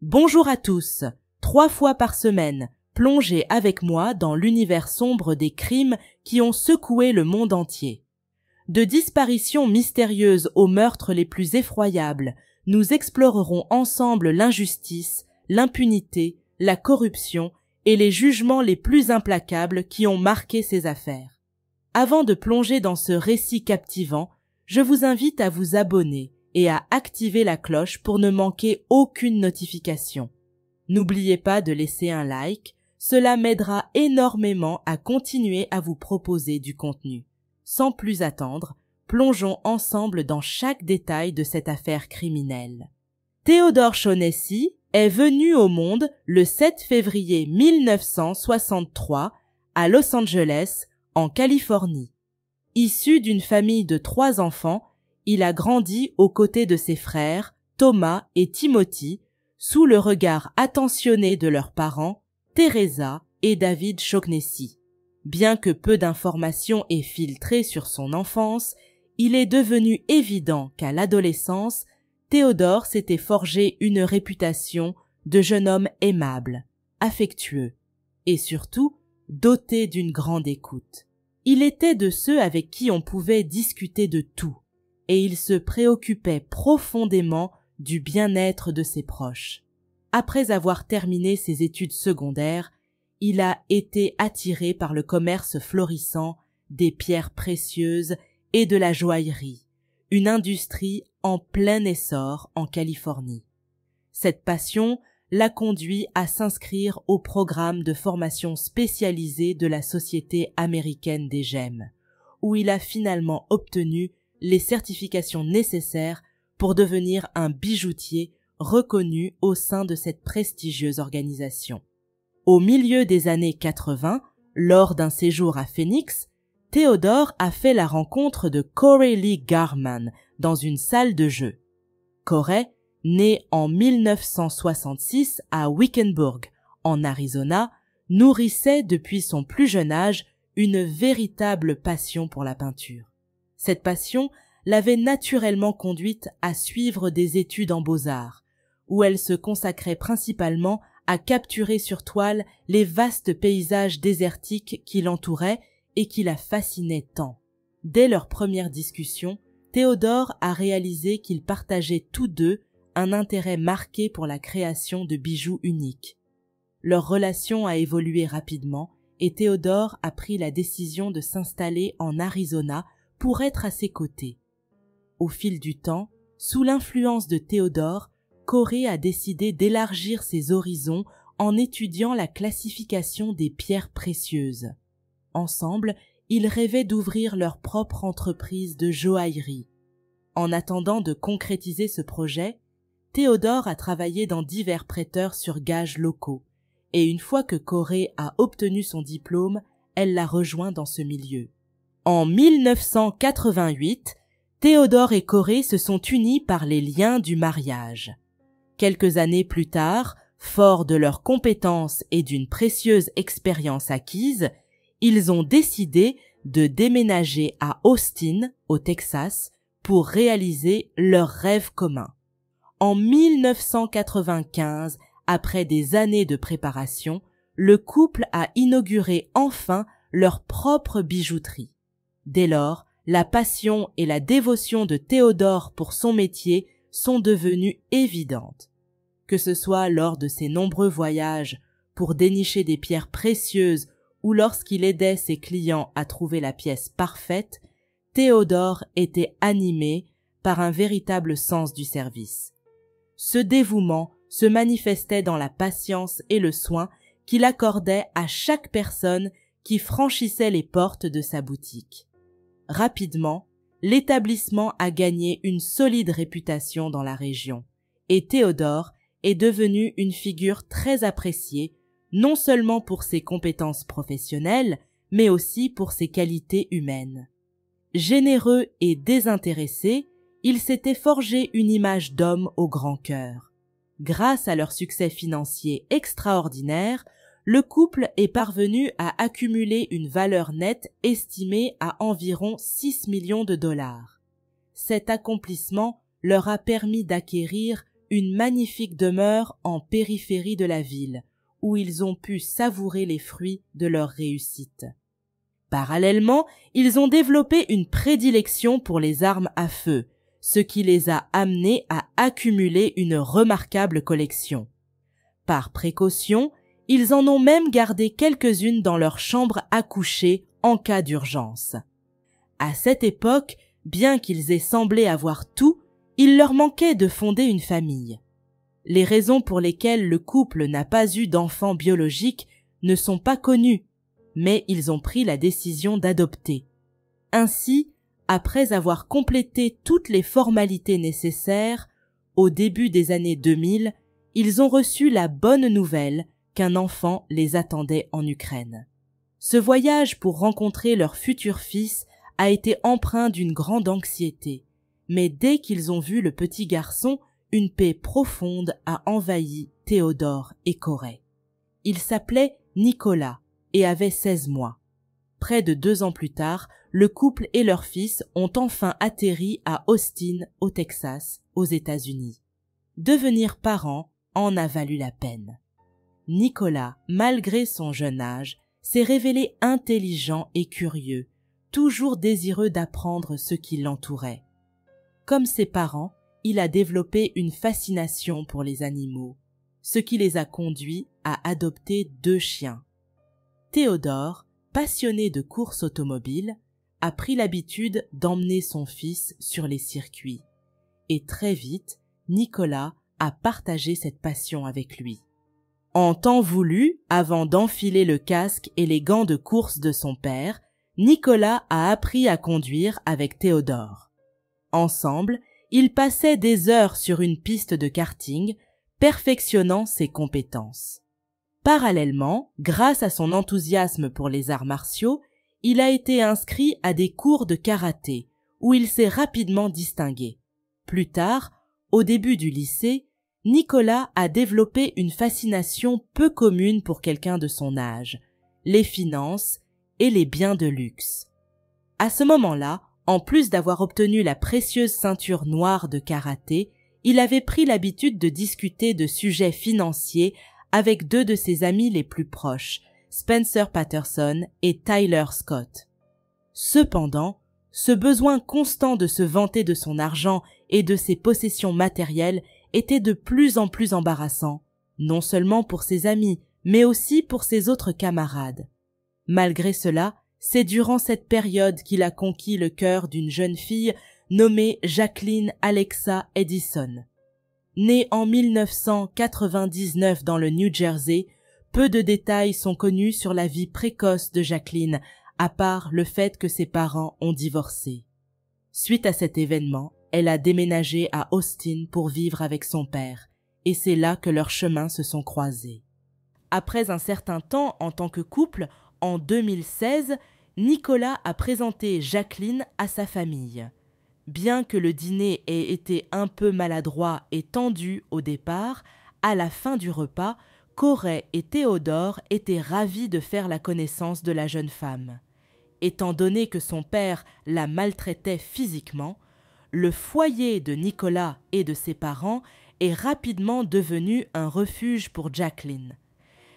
Bonjour à tous. 3 fois par semaine, plongez avec moi dans l'univers sombre des crimes qui ont secoué le monde entier. De disparitions mystérieuses aux meurtres les plus effroyables, nous explorerons ensemble l'injustice, l'impunité, la corruption et les jugements les plus implacables qui ont marqué ces affaires. Avant de plonger dans ce récit captivant, je vous invite à vous abonner et à activer la cloche pour ne manquer aucune notification. N'oubliez pas de laisser un like, cela m'aidera énormément à continuer à vous proposer du contenu. Sans plus attendre, plongeons ensemble dans chaque détail de cette affaire criminelle. Theodore Shaughnessy est venu au monde le 7 février 1963 à Los Angeles, en Californie. Issu d'une famille de 3 enfants, il a grandi aux côtés de ses frères, Thomas et Timothy, sous le regard attentionné de leurs parents, Teresa et David Shaughnessy. Bien que peu d'informations aient filtré sur son enfance, il est devenu évident qu'à l'adolescence, Theodore s'était forgé une réputation de jeune homme aimable, affectueux et surtout doté d'une grande écoute. Il était de ceux avec qui on pouvait discuter de tout, et il se préoccupait profondément du bien-être de ses proches. Après avoir terminé ses études secondaires, il a été attiré par le commerce florissant des pierres précieuses et de la joaillerie, une industrie en plein essor en Californie. Cette passion l'a conduit à s'inscrire au programme de formation spécialisée de la Société américaine des gemmes, où il a finalement obtenu les certifications nécessaires pour devenir un bijoutier reconnu au sein de cette prestigieuse organisation. Au milieu des années 80, lors d'un séjour à Phoenix, Theodore a fait la rencontre de Corey Lee Garman dans une salle de jeu. Corey, né en 1966 à Wickenburg, en Arizona, nourrissait depuis son plus jeune âge une véritable passion pour la peinture. Cette passion l'avait naturellement conduite à suivre des études en beaux-arts, où elle se consacrait principalement à capturer sur toile les vastes paysages désertiques qui l'entouraient et qui la fascinaient tant. Dès leur première discussion, Theodore a réalisé qu'ils partageaient tous deux un intérêt marqué pour la création de bijoux uniques. Leur relation a évolué rapidement et Theodore a pris la décision de s'installer en Arizona pour être à ses côtés. Au fil du temps, sous l'influence de Theodore, Corey a décidé d'élargir ses horizons en étudiant la classification des pierres précieuses. Ensemble, ils rêvaient d'ouvrir leur propre entreprise de joaillerie. En attendant de concrétiser ce projet, Theodore a travaillé dans divers prêteurs sur gages locaux, et une fois que Corey a obtenu son diplôme, elle l'a rejoint dans ce milieu. En 1988, Theodore et Corey se sont unis par les liens du mariage. Quelques années plus tard, forts de leurs compétences et d'une précieuse expérience acquise, ils ont décidé de déménager à Austin, au Texas, pour réaliser leur rêve commun. En 1995, après des années de préparation, le couple a inauguré enfin leur propre bijouterie. Dès lors, la passion et la dévotion de Theodore pour son métier sont devenues évidentes. Que ce soit lors de ses nombreux voyages pour dénicher des pierres précieuses ou lorsqu'il aidait ses clients à trouver la pièce parfaite, Theodore était animé par un véritable sens du service. Ce dévouement se manifestait dans la patience et le soin qu'il accordait à chaque personne qui franchissait les portes de sa boutique. Rapidement, l'établissement a gagné une solide réputation dans la région, et Theodore est devenu une figure très appréciée, non seulement pour ses compétences professionnelles, mais aussi pour ses qualités humaines. Généreux et désintéressé, il s'était forgé une image d'homme au grand cœur. Grâce à leur succès financier extraordinaire, le couple est parvenu à accumuler une valeur nette estimée à environ 6 millions de dollars. Cet accomplissement leur a permis d'acquérir une magnifique demeure en périphérie de la ville, où ils ont pu savourer les fruits de leur réussite. Parallèlement, ils ont développé une prédilection pour les armes à feu, ce qui les a amenés à accumuler une remarquable collection. Par précaution, ils en ont même gardé quelques-unes dans leur chambre à coucher en cas d'urgence. À cette époque, bien qu'ils aient semblé avoir tout, il leur manquait de fonder une famille. Les raisons pour lesquelles le couple n'a pas eu d'enfant biologique ne sont pas connues, mais ils ont pris la décision d'adopter. Ainsi, après avoir complété toutes les formalités nécessaires, au début des années 2000, ils ont reçu la bonne nouvelle qu'un enfant les attendait en Ukraine. Ce voyage pour rencontrer leur futur fils a été empreint d'une grande anxiété, mais dès qu'ils ont vu le petit garçon, une paix profonde a envahi Théodore et Corey. Il s'appelait Nicolas et avait 16 mois. Près de 2 ans plus tard, le couple et leur fils ont enfin atterri à Austin, au Texas, aux États-Unis. Devenir parents en a valu la peine. Nicolas, malgré son jeune âge, s'est révélé intelligent et curieux, toujours désireux d'apprendre ce qui l'entourait. Comme ses parents, il a développé une fascination pour les animaux, ce qui les a conduits à adopter 2 chiens. Théodore, passionné de courses automobiles, a pris l'habitude d'emmener son fils sur les circuits. Et très vite, Nicolas a partagé cette passion avec lui. En temps voulu, avant d'enfiler le casque et les gants de course de son père, Nicolas a appris à conduire avec Théodore. Ensemble, ils passaient des heures sur une piste de karting, perfectionnant ses compétences. Parallèlement, grâce à son enthousiasme pour les arts martiaux, il a été inscrit à des cours de karaté, où il s'est rapidement distingué. Plus tard, au début du lycée, Nicolas a développé une fascination peu commune pour quelqu'un de son âge, les finances et les biens de luxe. À ce moment-là, en plus d'avoir obtenu la précieuse ceinture noire de karaté, il avait pris l'habitude de discuter de sujets financiers avec 2 de ses amis les plus proches, Spencer Patterson et Tyler Scott. Cependant, ce besoin constant de se vanter de son argent et de ses possessions matérielles était de plus en plus embarrassant, non seulement pour ses amis, mais aussi pour ses autres camarades. Malgré cela, c'est durant cette période qu'il a conquis le cœur d'une jeune fille nommée Jacqueline Alexa Edison. Née en 1999 dans le New Jersey, peu de détails sont connus sur la vie précoce de Jacqueline, à part le fait que ses parents ont divorcé. Suite à cet événement, elle a déménagé à Austin pour vivre avec son père, et c'est là que leurs chemins se sont croisés. Après un certain temps en tant que couple, en 2016, Nicolas a présenté Jacqueline à sa famille. Bien que le dîner ait été un peu maladroit et tendu au départ, à la fin du repas, Corey et Théodore étaient ravis de faire la connaissance de la jeune femme. Étant donné que son père la maltraitait physiquement, le foyer de Nicolas et de ses parents est rapidement devenu un refuge pour Jacqueline.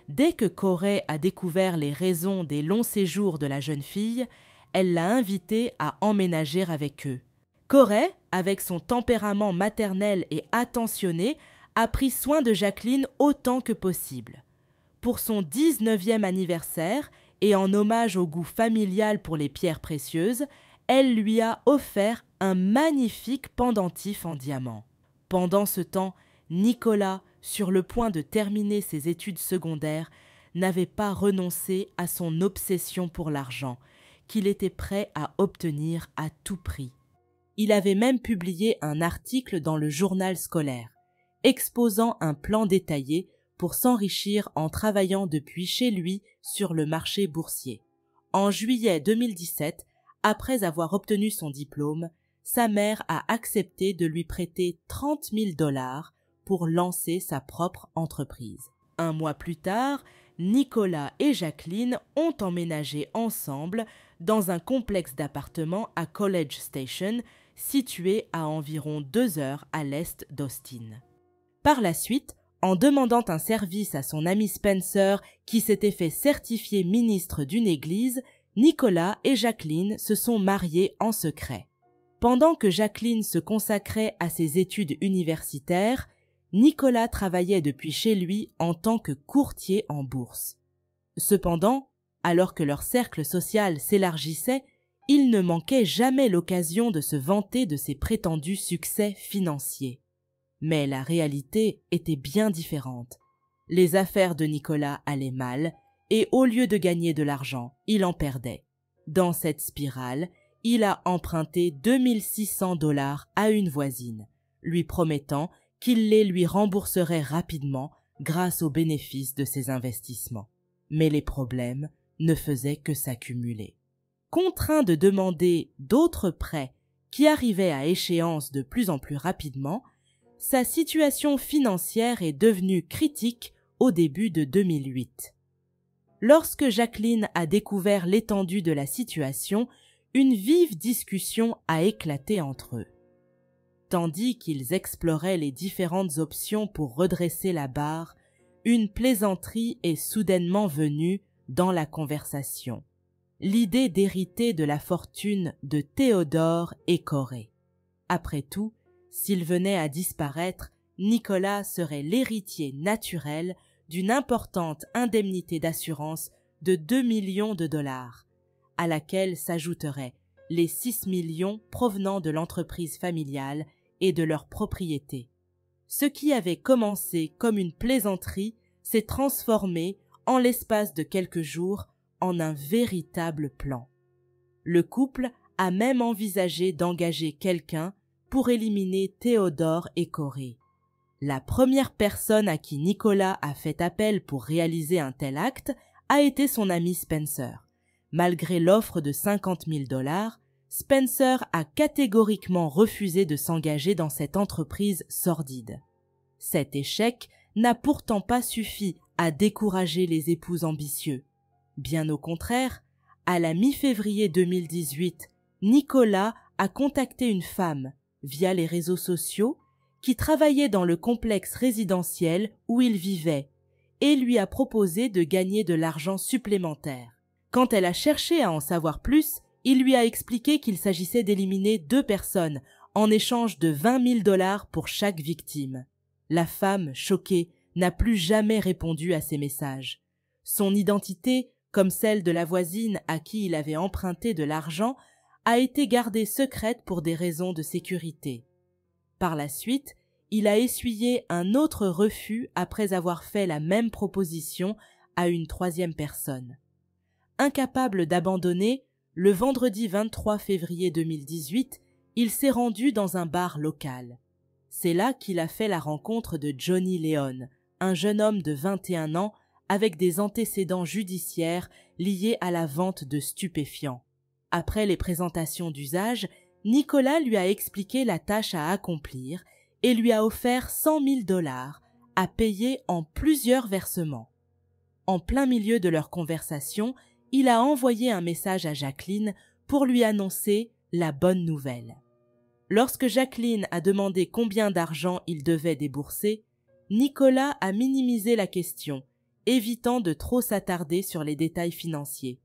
Dès que Corey a découvert les raisons des longs séjours de la jeune fille, elle l'a invitée à emménager avec eux. Corey, avec son tempérament maternel et attentionné, a pris soin de Jacqueline autant que possible. Pour son 19e anniversaire, et en hommage au goût familial pour les pierres précieuses, elle lui a offert un magnifique pendentif en diamant. Pendant ce temps, Nicolas, sur le point de terminer ses études secondaires, n'avait pas renoncé à son obsession pour l'argent, qu'il était prêt à obtenir à tout prix. Il avait même publié un article dans le journal scolaire, exposant un plan détaillé pour s'enrichir en travaillant depuis chez lui sur le marché boursier. En juillet 2017, après avoir obtenu son diplôme, sa mère a accepté de lui prêter 30 000 $ pour lancer sa propre entreprise. Un mois plus tard, Nicolas et Jacqueline ont emménagé ensemble dans un complexe d'appartements à College Station, situé à environ 2 heures à l'est d'Austin. Par la suite, en demandant un service à son ami Spencer qui s'était fait certifier ministre d'une église, Nicolas et Jacqueline se sont mariés en secret. Pendant que Jacqueline se consacrait à ses études universitaires, Nicolas travaillait depuis chez lui en tant que courtier en bourse. Cependant, alors que leur cercle social s'élargissait, il ne manquait jamais l'occasion de se vanter de ses prétendus succès financiers. Mais la réalité était bien différente. Les affaires de Nicolas allaient mal, et au lieu de gagner de l'argent, il en perdait. Dans cette spirale, il a emprunté 2600 $ à une voisine, lui promettant qu'il les lui rembourserait rapidement grâce aux bénéfices de ses investissements. Mais les problèmes ne faisaient que s'accumuler. Contraint de demander d'autres prêts qui arrivaient à échéance de plus en plus rapidement, sa situation financière est devenue critique au début de 2008. Lorsque Jacqueline a découvert l'étendue de la situation, une vive discussion a éclaté entre eux. Tandis qu'ils exploraient les différentes options pour redresser la barre, une plaisanterie est soudainement venue dans la conversation. L'idée d'hériter de la fortune de Théodore et Corée. Après tout, s'il venait à disparaître, Nicolas serait l'héritier naturel d'une importante indemnité d'assurance de 2 millions de $, à laquelle s'ajouteraient les 6 millions provenant de l'entreprise familiale et de leur propriété. Ce qui avait commencé comme une plaisanterie s'est transformé, en l'espace de quelques jours, en un véritable plan. Le couple a même envisagé d'engager quelqu'un pour éliminer Théodore et Corée. La première personne à qui Nicolas a fait appel pour réaliser un tel acte a été son ami Spencer. Malgré l'offre de 50 000 $, Spencer a catégoriquement refusé de s'engager dans cette entreprise sordide. Cet échec n'a pourtant pas suffi à décourager les époux ambitieux. Bien au contraire, à la mi-février 2018, Nicolas a contacté une femme, via les réseaux sociaux, qui travaillait dans le complexe résidentiel où il vivait, et lui a proposé de gagner de l'argent supplémentaire. Quand elle a cherché à en savoir plus, il lui a expliqué qu'il s'agissait d'éliminer 2 personnes en échange de 20 000 $ pour chaque victime. La femme, choquée, n'a plus jamais répondu à ses messages. Son identité, comme celle de la voisine à qui il avait emprunté de l'argent, a été gardée secrète pour des raisons de sécurité. Par la suite, il a essuyé un autre refus après avoir fait la même proposition à une 3e personne. Incapable d'abandonner, le vendredi 23 février 2018, il s'est rendu dans un bar local. C'est là qu'il a fait la rencontre de Johnny Leon, un jeune homme de 21 ans avec des antécédents judiciaires liés à la vente de stupéfiants. Après les présentations d'usage, Nicolas lui a expliqué la tâche à accomplir et lui a offert 100 000 $ à payer en plusieurs versements. En plein milieu de leur conversation, il a envoyé un message à Jacqueline pour lui annoncer la bonne nouvelle. Lorsque Jacqueline a demandé combien d'argent il devait débourser, Nicolas a minimisé la question, évitant de trop s'attarder sur les détails financiers.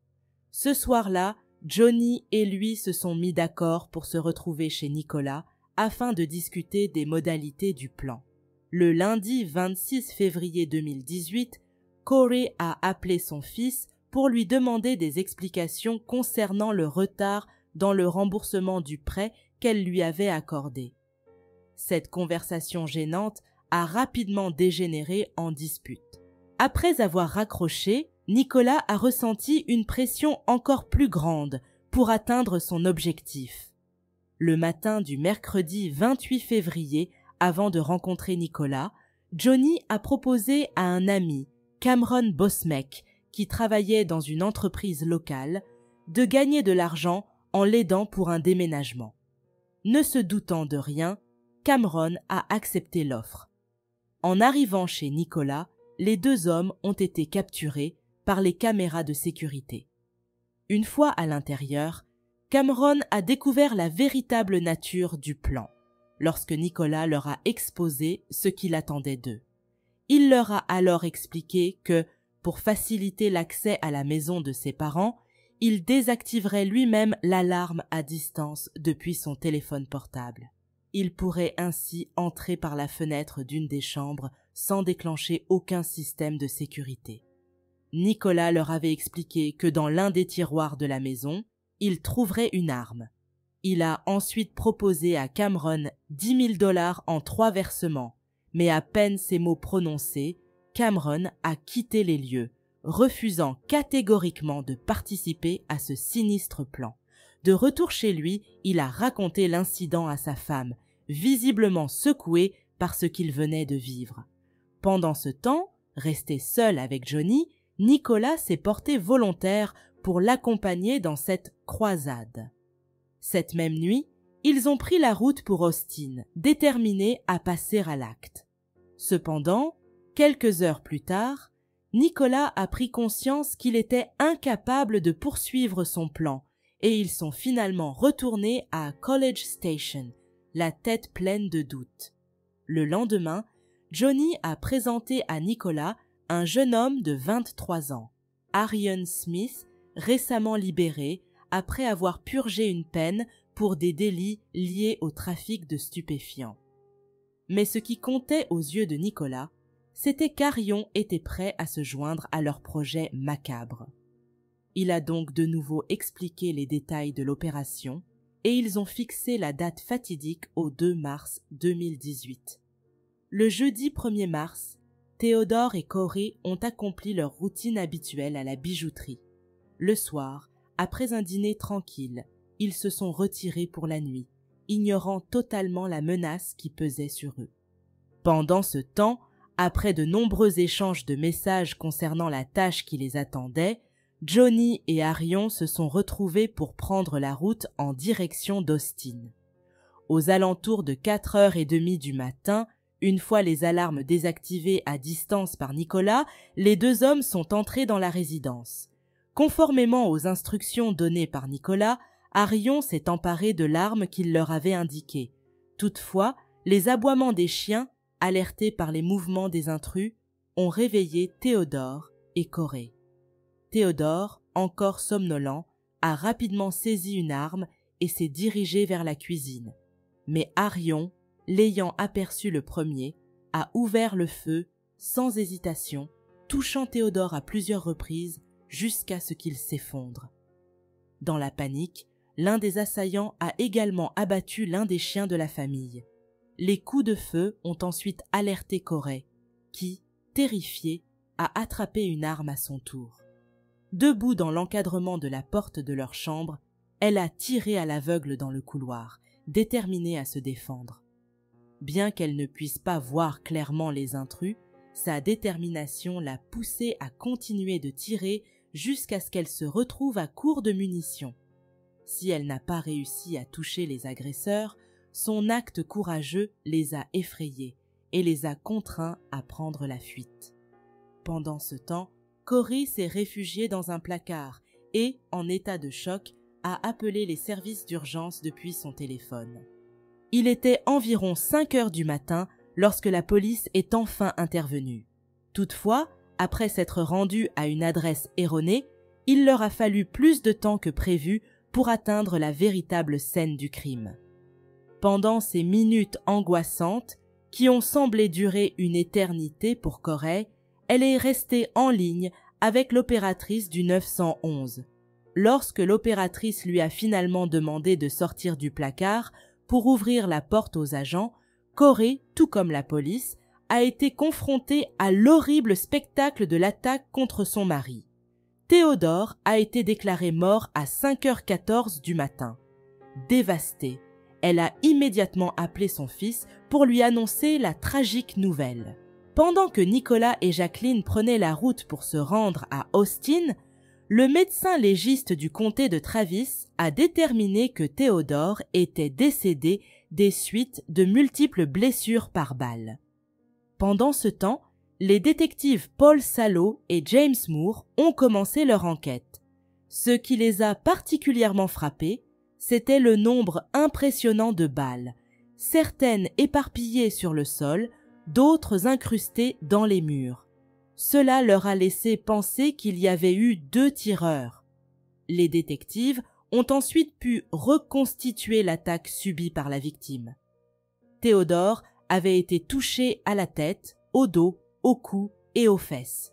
Ce soir-là, Johnny et lui se sont mis d'accord pour se retrouver chez Nicolas afin de discuter des modalités du plan. Le lundi 26 février 2018, Corey a appelé son fils pour lui demander des explications concernant le retard dans le remboursement du prêt qu'elle lui avait accordé. Cette conversation gênante a rapidement dégénéré en dispute. Après avoir raccroché, Nicolas a ressenti une pression encore plus grande pour atteindre son objectif. Le matin du mercredi 28 février, avant de rencontrer Nicolas, Johnny a proposé à un ami, Cameron Bosmek, qui travaillait dans une entreprise locale, de gagner de l'argent en l'aidant pour un déménagement. Ne se doutant de rien, Cameron a accepté l'offre. En arrivant chez Nicolas, les 2 hommes ont été capturés par les caméras de sécurité. Une fois à l'intérieur, Cameron a découvert la véritable nature du plan. lorsque Nicolas leur a exposé ce qu'il attendait d'eux. Il leur a alors expliqué que, pour faciliter l'accès à la maison de ses parents, il désactiverait lui-même l'alarme à distance depuis son téléphone portable. Il pourrait ainsi entrer par la fenêtre d'une des chambres sans déclencher aucun système de sécurité. Nicolas leur avait expliqué que dans l'un des tiroirs de la maison, il trouverait une arme. Il a ensuite proposé à Cameron 10 000 $ en 3 versements, mais à peine ces mots prononcés, Cameron a quitté les lieux, refusant catégoriquement de participer à ce sinistre plan. De retour chez lui, il a raconté l'incident à sa femme, visiblement secoué par ce qu'il venait de vivre. Pendant ce temps, resté seul avec Johnny, Nicolas s'est porté volontaire pour l'accompagner dans cette croisade. Cette même nuit, ils ont pris la route pour Austin, déterminés à passer à l'acte. Cependant, quelques heures plus tard, Nicolas a pris conscience qu'il était incapable de poursuivre son plan et ils sont finalement retournés à College Station, la tête pleine de doutes. Le lendemain, Johnny a présenté à Nicolas un jeune homme de 23 ans, Arion Smith, récemment libéré après avoir purgé une peine pour des délits liés au trafic de stupéfiants. Mais ce qui comptait aux yeux de Nicolas, c'était qu'Arion était prêt à se joindre à leur projet macabre. Il a donc de nouveau expliqué les détails de l'opération et ils ont fixé la date fatidique au 2 mars 2018. Le jeudi 1er mars, Théodore et Corey ont accompli leur routine habituelle à la bijouterie. Le soir, après un dîner tranquille, ils se sont retirés pour la nuit, ignorant totalement la menace qui pesait sur eux. Pendant ce temps, après de nombreux échanges de messages concernant la tâche qui les attendait, Johnny et Arion se sont retrouvés pour prendre la route en direction d'Austin. Aux alentours de 4h30 du matin, une fois les alarmes désactivées à distance par Nicolas, les deux hommes sont entrés dans la résidence. Conformément aux instructions données par Nicolas, Arion s'est emparé de l'arme qu'il leur avait indiquée. Toutefois, les aboiements des chiens, alertés par les mouvements des intrus, ont réveillé Théodore et Corey. Théodore, encore somnolent, a rapidement saisi une arme et s'est dirigé vers la cuisine. Mais Arion, l'ayant aperçu le premier, a ouvert le feu sans hésitation, touchant Théodore à plusieurs reprises jusqu'à ce qu'il s'effondre. Dans la panique, l'un des assaillants a également abattu l'un des chiens de la famille. Les coups de feu ont ensuite alerté Corey, qui, terrifié, a attrapé une arme à son tour. Debout dans l'encadrement de la porte de leur chambre, elle a tiré à l'aveugle dans le couloir, déterminée à se défendre. Bien qu'elle ne puisse pas voir clairement les intrus, sa détermination l'a poussée à continuer de tirer jusqu'à ce qu'elle se retrouve à court de munitions. Si elle n'a pas réussi à toucher les agresseurs, son acte courageux les a effrayés et les a contraints à prendre la fuite. Pendant ce temps, Corey s'est réfugié dans un placard et, en état de choc, a appelé les services d'urgence depuis son téléphone. Il était environ 5 heures du matin lorsque la police est enfin intervenue. Toutefois, après s'être rendu à une adresse erronée, il leur a fallu plus de temps que prévu pour atteindre la véritable scène du crime. Pendant ces minutes angoissantes, qui ont semblé durer une éternité pour Corey, elle est restée en ligne avec l'opératrice du 911. Lorsque l'opératrice lui a finalement demandé de sortir du placard pour ouvrir la porte aux agents, Corey, tout comme la police, a été confrontée à l'horrible spectacle de l'attaque contre son mari. Théodore a été déclaré mort à 5h14 du matin. Dévastée, elle a immédiatement appelé son fils pour lui annoncer la tragique nouvelle. Pendant que Nicolas et Jacqueline prenaient la route pour se rendre à Austin, le médecin légiste du comté de Travis a déterminé que Théodore était décédé des suites de multiples blessures par balle. Pendant ce temps, les détectives Paul Salo et James Moore ont commencé leur enquête. Ce qui les a particulièrement frappés, c'était le nombre impressionnant de balles, certaines éparpillées sur le sol, d'autres incrustées dans les murs. Cela leur a laissé penser qu'il y avait eu 2 tireurs. Les détectives ont ensuite pu reconstituer l'attaque subie par la victime. Théodore avait été touché à la tête, au dos, au cou et aux fesses.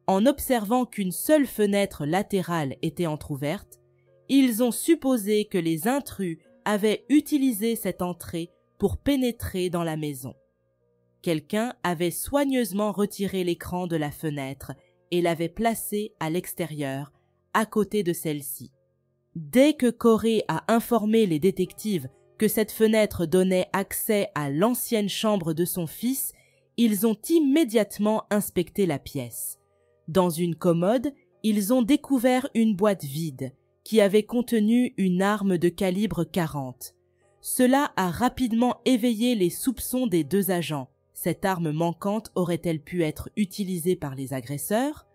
En observant qu'une seule fenêtre latérale était entr'ouverte, ils ont supposé que les intrus avaient utilisé cette entrée pour pénétrer dans la maison. Quelqu'un avait soigneusement retiré l'écran de la fenêtre et l'avait placé à l'extérieur, à côté de celle-ci. Dès que Corey a informé les détectives que cette fenêtre donnait accès à l'ancienne chambre de son fils, ils ont immédiatement inspecté la pièce. Dans une commode, ils ont découvert une boîte vide qui avait contenu une arme de calibre 40. Cela a rapidement éveillé les soupçons des 2 agents. Cette arme manquante aurait-elle pu être utilisée par les agresseurs?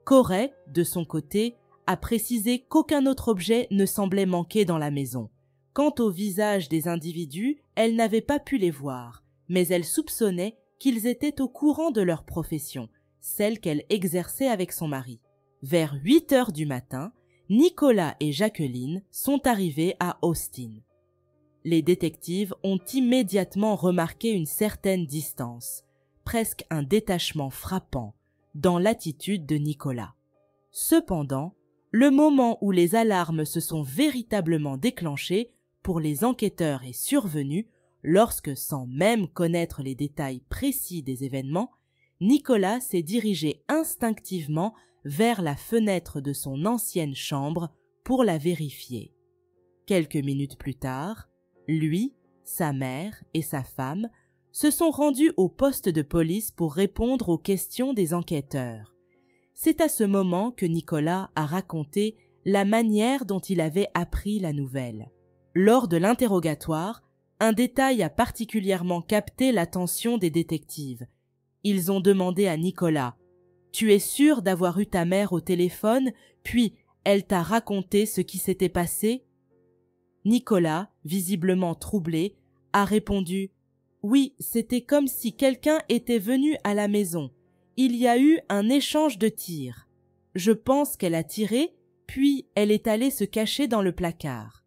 Corey, de son côté, a précisé qu'aucun autre objet ne semblait manquer dans la maison. Quant au visage des individus, elle n'avait pas pu les voir, mais elle soupçonnait qu'ils étaient au courant de leur profession, celle qu'elle exerçait avec son mari. Vers 8 heures du matin, Nicolas et Jacqueline sont arrivés à Austin. Les détectives ont immédiatement remarqué une certaine distance, presque un détachement frappant, dans l'attitude de Nicolas. Cependant, le moment où les alarmes se sont véritablement déclenchées pour les enquêteurs est survenu lorsque, sans même connaître les détails précis des événements, Nicolas s'est dirigé instinctivement vers la fenêtre de son ancienne chambre pour la vérifier. Quelques minutes plus tard, lui, sa mère et sa femme se sont rendus au poste de police pour répondre aux questions des enquêteurs. C'est à ce moment que Nicolas a raconté la manière dont il avait appris la nouvelle. Lors de l'interrogatoire, un détail a particulièrement capté l'attention des détectives. Ils ont demandé à Nicolas « Tu es sûr d'avoir eu ta mère au téléphone, puis elle t'a raconté ce qui s'était passé ?» Nicolas, visiblement troublé, a répondu « Oui, c'était comme si quelqu'un était venu à la maison. Il y a eu un échange de tirs. Je pense qu'elle a tiré, puis elle est allée se cacher dans le placard. »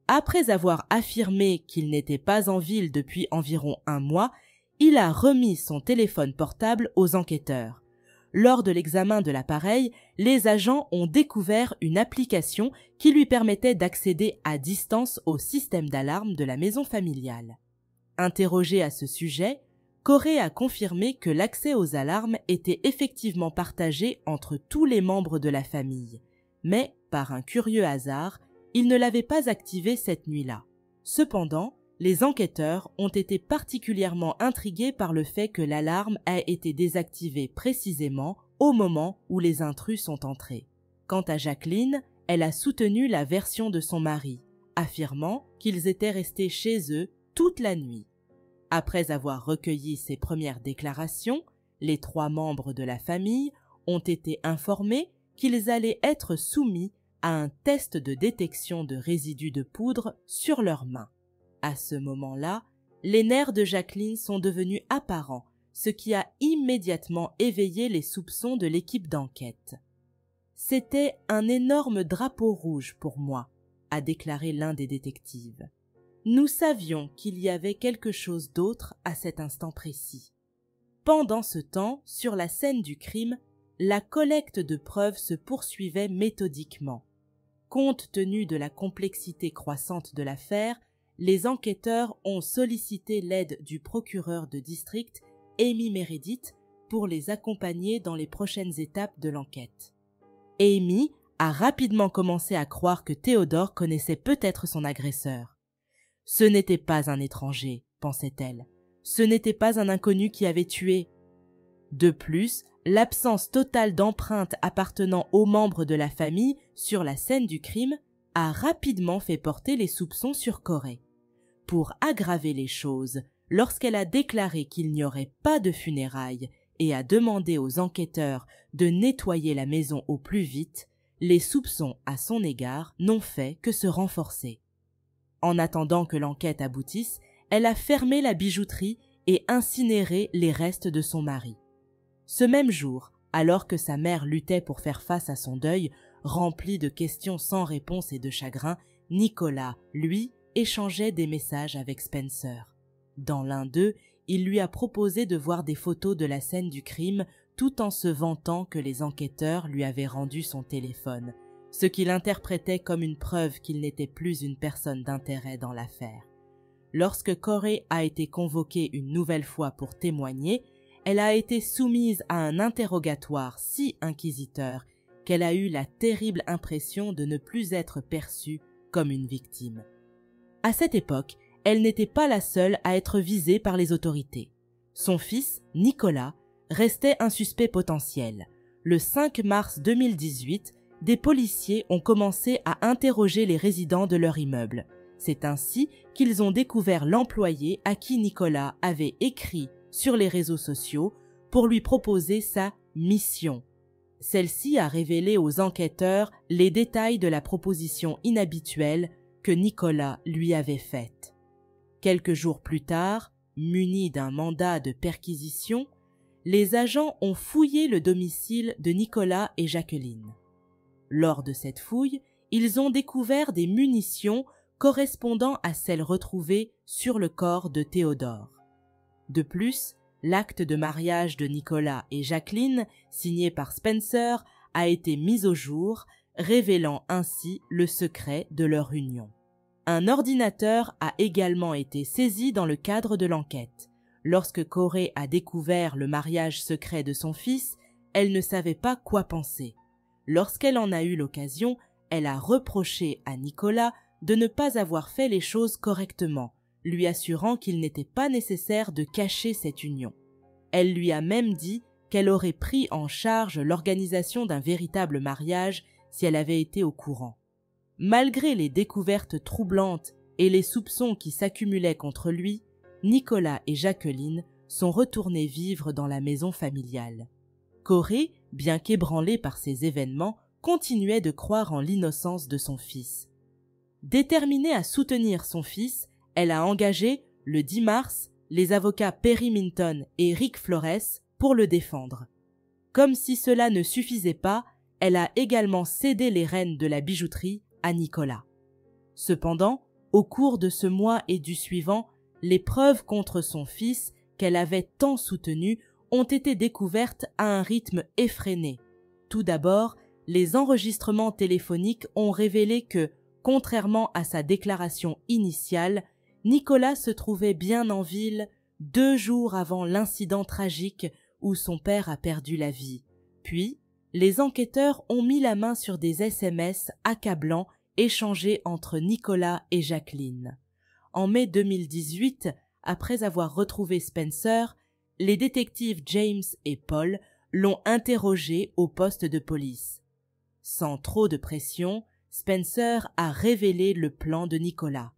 Après avoir affirmé qu'il n'était pas en ville depuis environ 1 mois, il a remis son téléphone portable aux enquêteurs. Lors de l'examen de l'appareil, les agents ont découvert une application qui lui permettait d'accéder à distance au système d'alarme de la maison familiale. Interrogé à ce sujet, Corey a confirmé que l'accès aux alarmes était effectivement partagé entre tous les membres de la famille, mais, par un curieux hasard, il ne l'avait pas activé cette nuit-là. Cependant, les enquêteurs ont été particulièrement intrigués par le fait que l'alarme a été désactivée précisément au moment où les intrus sont entrés. Quant à Jacqueline, elle a soutenu la version de son mari, affirmant qu'ils étaient restés chez eux toute la nuit. Après avoir recueilli ses premières déclarations, les 3 membres de la famille ont été informés qu'ils allaient être soumis à un test de détection de résidus de poudre sur leurs mains. À ce moment-là, les nerfs de Jacqueline sont devenus apparents, ce qui a immédiatement éveillé les soupçons de l'équipe d'enquête. « C'était un énorme drapeau rouge pour moi », a déclaré l'un des détectives. « Nous savions qu'il y avait quelque chose d'autre à cet instant précis. » Pendant ce temps, sur la scène du crime, la collecte de preuves se poursuivait méthodiquement. Compte tenu de la complexité croissante de l'affaire, les enquêteurs ont sollicité l'aide du procureur de district, Amy Meredith, pour les accompagner dans les prochaines étapes de l'enquête. Amy a rapidement commencé à croire que Théodore connaissait peut-être son agresseur. Ce n'était pas un étranger, pensait-elle. Ce n'était pas un inconnu qui avait tué. De plus, l'absence totale d'empreintes appartenant aux membres de la famille sur la scène du crime a rapidement fait porter les soupçons sur Corey. Pour aggraver les choses, lorsqu'elle a déclaré qu'il n'y aurait pas de funérailles et a demandé aux enquêteurs de nettoyer la maison au plus vite, les soupçons à son égard n'ont fait que se renforcer. En attendant que l'enquête aboutisse, elle a fermé la bijouterie et incinéré les restes de son mari. Ce même jour, alors que sa mère luttait pour faire face à son deuil, rempli de questions sans réponse et de chagrin, Nicolas, lui, échangeait des messages avec Spencer. Dans l'un d'eux, il lui a proposé de voir des photos de la scène du crime tout en se vantant que les enquêteurs lui avaient rendu son téléphone, ce qu'il interprétait comme une preuve qu'il n'était plus une personne d'intérêt dans l'affaire. Lorsque Corey a été convoquée une nouvelle fois pour témoigner, elle a été soumise à un interrogatoire si inquisiteur qu'elle a eu la terrible impression de ne plus être perçue comme une victime. À cette époque, elle n'était pas la seule à être visée par les autorités. Son fils, Nicolas, restait un suspect potentiel. Le 5 mars 2018, des policiers ont commencé à interroger les résidents de leur immeuble. C'est ainsi qu'ils ont découvert l'employé à qui Nicolas avait écrit sur les réseaux sociaux pour lui proposer sa mission. Celle-ci a révélé aux enquêteurs les détails de la proposition inhabituelle que Nicolas lui avait faite. Quelques jours plus tard, munis d'un mandat de perquisition, les agents ont fouillé le domicile de Nicolas et Jacqueline. Lors de cette fouille, ils ont découvert des munitions correspondant à celles retrouvées sur le corps de Théodore. De plus, l'acte de mariage de Nicolas et Jacqueline, signé par Spencer, a été mis au jour, révélant ainsi le secret de leur union. Un ordinateur a également été saisi dans le cadre de l'enquête. Lorsque Corey a découvert le mariage secret de son fils, elle ne savait pas quoi penser. Lorsqu'elle en a eu l'occasion, elle a reproché à Nicolas de ne pas avoir fait les choses correctement, lui assurant qu'il n'était pas nécessaire de cacher cette union. Elle lui a même dit qu'elle aurait pris en charge l'organisation d'un véritable mariage si elle avait été au courant. Malgré les découvertes troublantes et les soupçons qui s'accumulaient contre lui, Nicolas et Jacqueline sont retournés vivre dans la maison familiale. Corey, bien qu'ébranlé par ces événements, continuait de croire en l'innocence de son fils. Déterminée à soutenir son fils, elle a engagé, le 10 mars, les avocats Perry Minton et Rick Flores pour le défendre. Comme si cela ne suffisait pas, elle a également cédé les rênes de la bijouterie à Nicolas. Cependant, au cours de ce mois et du suivant, les preuves contre son fils, qu'elle avait tant soutenues, ont été découvertes à un rythme effréné. Tout d'abord, les enregistrements téléphoniques ont révélé que, contrairement à sa déclaration initiale, Nicolas se trouvait bien en ville 2 jours avant l'incident tragique où son père a perdu la vie. Puis, les enquêteurs ont mis la main sur des SMS accablants échangés entre Nicolas et Jacqueline. En mai 2018, après avoir retrouvé Spencer, les détectives James et Paul l'ont interrogé au poste de police. Sans trop de pression, Spencer a révélé le plan de Nicolas,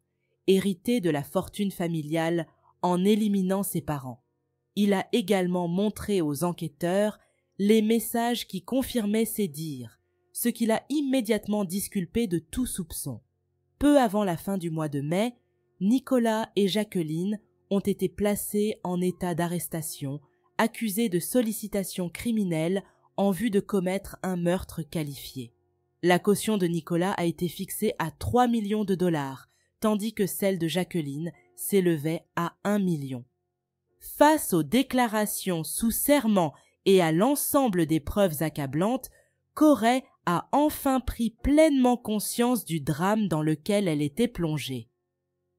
hérité de la fortune familiale en éliminant ses parents. Il a également montré aux enquêteurs les messages qui confirmaient ses dires, ce qui l'a immédiatement disculpé de tout soupçon. Peu avant la fin du mois de mai, Nicolas et Jacqueline ont été placés en état d'arrestation, accusés de sollicitation criminelle en vue de commettre un meurtre qualifié. La caution de Nicolas a été fixée à 3 millions de dollars, tandis que celle de Jacqueline s'élevait à 1 million. Face aux déclarations sous serment et à l'ensemble des preuves accablantes, Corey a enfin pris pleinement conscience du drame dans lequel elle était plongée.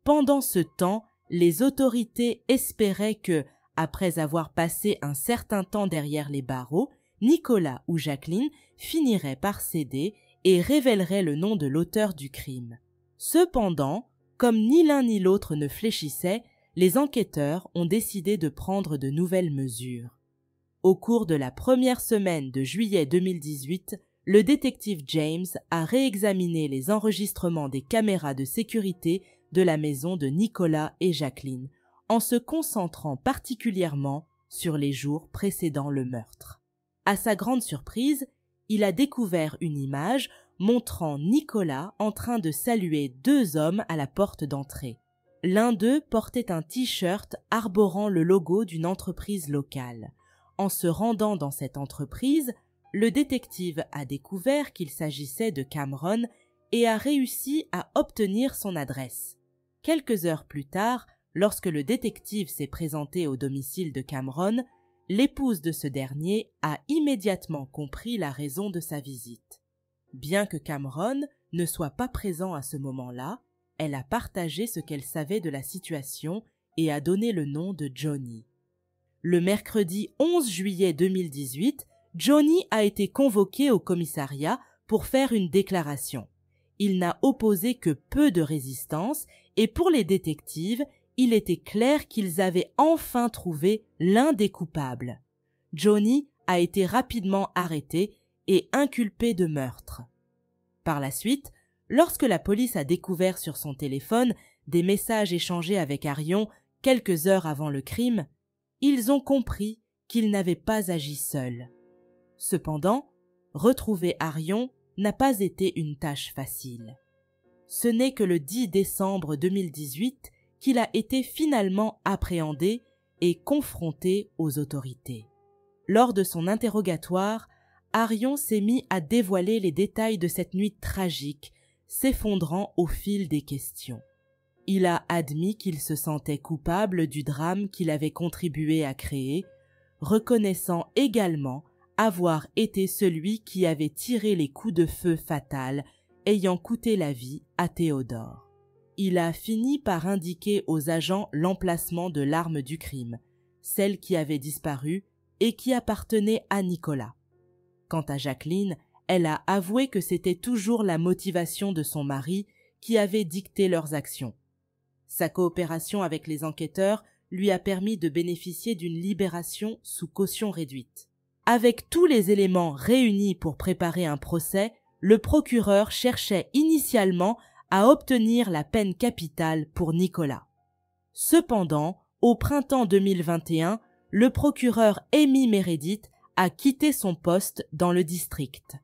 Pendant ce temps, les autorités espéraient que, après avoir passé un certain temps derrière les barreaux, Nicolas ou Jacqueline finiraient par céder et révéleraient le nom de l'auteur du crime. Cependant, comme ni l'un ni l'autre ne fléchissait, les enquêteurs ont décidé de prendre de nouvelles mesures. Au cours de la première semaine de juillet 2018, le détective James a réexaminé les enregistrements des caméras de sécurité de la maison de Nicolas et Jacqueline, en se concentrant particulièrement sur les jours précédant le meurtre. À sa grande surprise, il a découvert une image montrant Nicolas en train de saluer 2 hommes à la porte d'entrée. L'un d'eux portait un t-shirt arborant le logo d'une entreprise locale. En se rendant dans cette entreprise, le détective a découvert qu'il s'agissait de Cameron et a réussi à obtenir son adresse. Quelques heures plus tard, lorsque le détective s'est présenté au domicile de Cameron, l'épouse de ce dernier a immédiatement compris la raison de sa visite. Bien que Cameron ne soit pas présent à ce moment-là, elle a partagé ce qu'elle savait de la situation et a donné le nom de Johnny. Le mercredi 11 juillet 2018, Johnny a été convoqué au commissariat pour faire une déclaration. Il n'a opposé que peu de résistance et pour les détectives, il était clair qu'ils avaient enfin trouvé l'un des coupables. Johnny a été rapidement arrêté et inculpé de meurtre. Par la suite, lorsque la police a découvert sur son téléphone des messages échangés avec Arion quelques heures avant le crime, ils ont compris qu'il n'avait pas agi seul. Cependant, retrouver Arion n'a pas été une tâche facile. Ce n'est que le 10 décembre 2018 qu'il a été finalement appréhendé et confronté aux autorités. Lors de son interrogatoire, Arion s'est mis à dévoiler les détails de cette nuit tragique, s'effondrant au fil des questions. Il a admis qu'il se sentait coupable du drame qu'il avait contribué à créer, reconnaissant également avoir été celui qui avait tiré les coups de feu fatals ayant coûté la vie à Théodore. Il a fini par indiquer aux agents l'emplacement de l'arme du crime, celle qui avait disparu et qui appartenait à Nicolas. Quant à Jacqueline, elle a avoué que c'était toujours la motivation de son mari qui avait dicté leurs actions. Sa coopération avec les enquêteurs lui a permis de bénéficier d'une libération sous caution réduite. Avec tous les éléments réunis pour préparer un procès, le procureur cherchait initialement à obtenir la peine capitale pour Nicolas. Cependant, au printemps 2021, le procureur Amy Meredith a quitté son poste dans le district.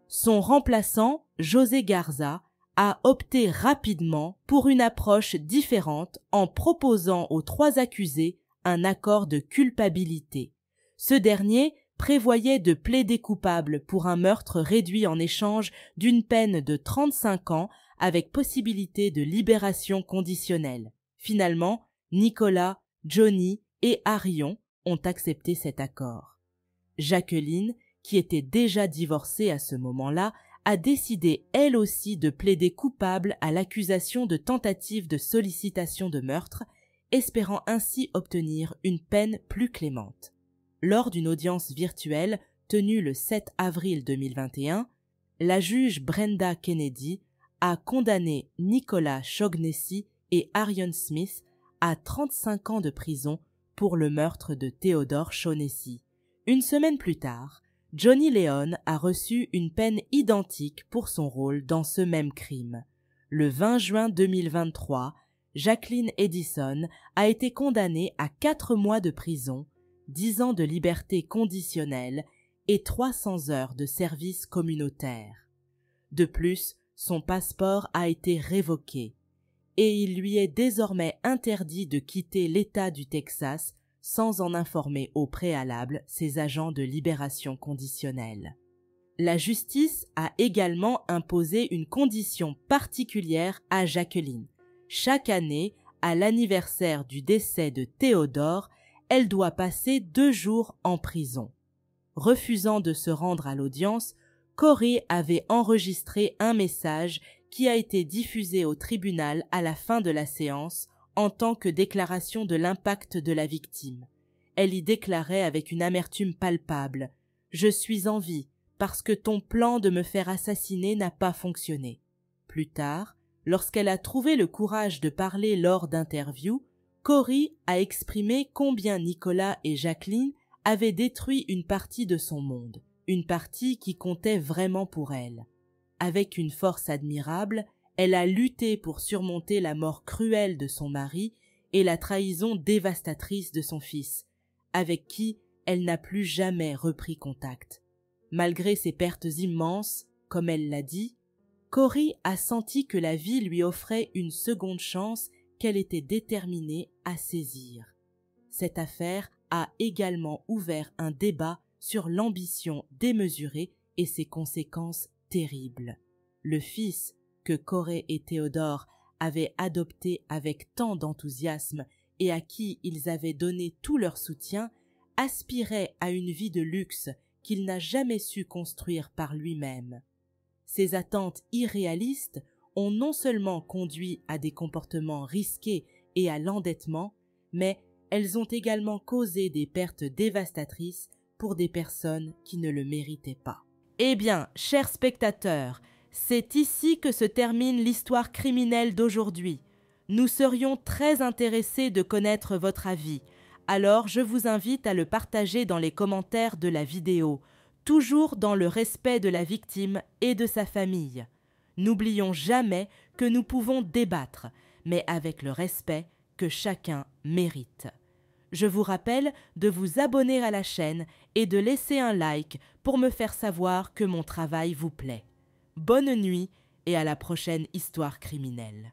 Son remplaçant, José Garza, a opté rapidement pour une approche différente en proposant aux 3 accusés un accord de culpabilité. Ce dernier prévoyait de plaider coupable pour un meurtre réduit en échange d'une peine de 35 ans avec possibilité de libération conditionnelle. Finalement, Nicolas, Johnny et Arion ont accepté cet accord. Jacqueline, qui était déjà divorcée à ce moment-là, a décidé elle aussi de plaider coupable à l'accusation de tentative de sollicitation de meurtre, espérant ainsi obtenir une peine plus clémente. Lors d'une audience virtuelle tenue le 7 avril 2021, la juge Brenda Kennedy a condamné Nicolas Shaughnessy et Arion Smith à 35 ans de prison pour le meurtre de Théodore Shaughnessy. Une semaine plus tard, Johnny Leon a reçu une peine identique pour son rôle dans ce même crime. Le 20 juin 2023, Jacqueline Edison a été condamnée à 4 mois de prison, 10 ans de liberté conditionnelle et 300 heures de service communautaire. De plus, son passeport a été révoqué et il lui est désormais interdit de quitter l'État du Texas sans en informer au préalable ses agents de libération conditionnelle. La justice a également imposé une condition particulière à Jacqueline. Chaque année, à l'anniversaire du décès de Théodore, elle doit passer 2 jours en prison. Refusant de se rendre à l'audience, Corey avait enregistré un message qui a été diffusé au tribunal à la fin de la séance en tant que déclaration de l'impact de la victime. Elle y déclarait avec une amertume palpable « Je suis en vie parce que ton plan de me faire assassiner n'a pas fonctionné. » Plus tard, lorsqu'elle a trouvé le courage de parler lors d'interviews, Corey a exprimé combien Nicolas et Jacqueline avaient détruit une partie de son monde, une partie qui comptait vraiment pour elle. Avec une force admirable, elle a lutté pour surmonter la mort cruelle de son mari et la trahison dévastatrice de son fils, avec qui elle n'a plus jamais repris contact. Malgré ses pertes immenses, comme elle l'a dit, Corey a senti que la vie lui offrait une seconde chance qu'elle était déterminée à saisir. Cette affaire a également ouvert un débat sur l'ambition démesurée et ses conséquences terribles. Le fils que Corée et Théodore avaient adopté avec tant d'enthousiasme et à qui ils avaient donné tout leur soutien, aspirait à une vie de luxe qu'il n'a jamais su construire par lui-même. Ces attentes irréalistes ont non seulement conduit à des comportements risqués et à l'endettement, mais elles ont également causé des pertes dévastatrices pour des personnes qui ne le méritaient pas. Eh bien, chers spectateurs, c'est ici que se termine l'histoire criminelle d'aujourd'hui. Nous serions très intéressés de connaître votre avis, alors je vous invite à le partager dans les commentaires de la vidéo, toujours dans le respect de la victime et de sa famille. N'oublions jamais que nous pouvons débattre, mais avec le respect que chacun mérite. Je vous rappelle de vous abonner à la chaîne et de laisser un like pour me faire savoir que mon travail vous plaît. Bonne nuit et à la prochaine histoire criminelle.